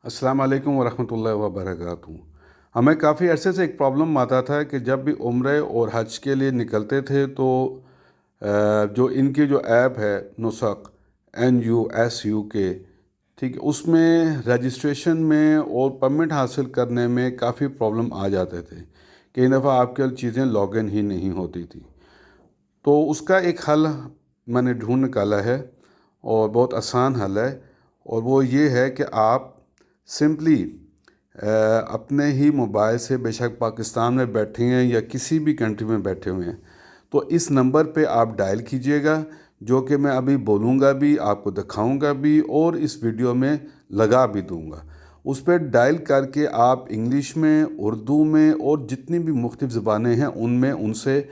अस्सलाम वालेकुम वरहमतुल्लाहि वबरकातुहू। हमें काफ़ी अरसे से एक प्रॉब्लम आता था कि जब भी उम्रे और हज के लिए निकलते थे तो जो इनकी जो ऐप है नुसक NUSUK, ठीक है, उसमें रजिस्ट्रेशन में और परमिट हासिल करने में काफ़ी प्रॉब्लम आ जाते थे। कई दफ़ा आपके चीज़ें लॉगिन ही नहीं होती थी। तो उसका एक हल मैंने ढूंढ निकाला है और बहुत आसान हल है, और वो ये है कि आप सिंपली अपने ही मोबाइल से, बेशक पाकिस्तान में बैठे हैं या किसी भी कंट्री में बैठे हुए हैं, तो इस नंबर पे आप डायल कीजिएगा, जो कि मैं अभी बोलूँगा भी, आपको दिखाऊंगा भी और इस वीडियो में लगा भी दूँगा। उस पर डायल करके आप इंग्लिश में, उर्दू में और जितनी भी मुख्तलिफ़ ज़बानें हैं उनमें उनसे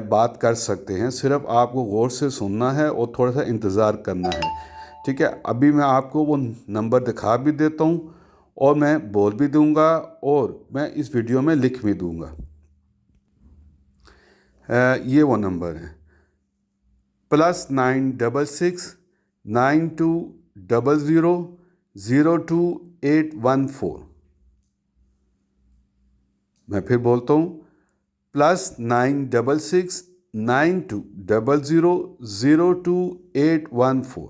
बात कर सकते हैं। सिर्फ़ आपको गौर से सुनना है और थोड़ा सा इंतज़ार करना है। ठीक है, अभी मैं आपको वो नंबर दिखा भी देता हूँ और मैं बोल भी दूंगा और मैं इस वीडियो में लिख भी दूंगा। ये वो नंबर है +966920002 814। मैं फिर बोलता हूँ +966920002 814।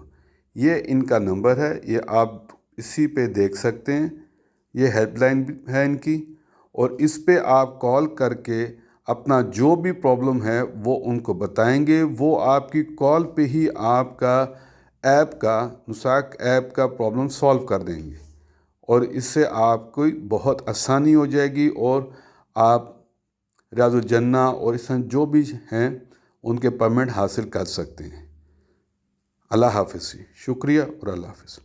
ये इनका नंबर है, ये आप इसी पे देख सकते हैं। ये हेल्पलाइन है इनकी, और इस पे आप कॉल करके अपना जो भी प्रॉब्लम है वो उनको बताएंगे। वो आपकी कॉल पे ही आपका ऐप का, नुसाक ऐप का प्रॉब्लम सॉल्व कर देंगे, और इससे आपको बहुत आसानी हो जाएगी और आप रियाजुल जन्ना और इस तरह जो भी हैं उनके परमिट हासिल कर सकते हैं। अल्लाह हाफ़िज़। शुक्रिया और अल्लाह हाफ़िज़।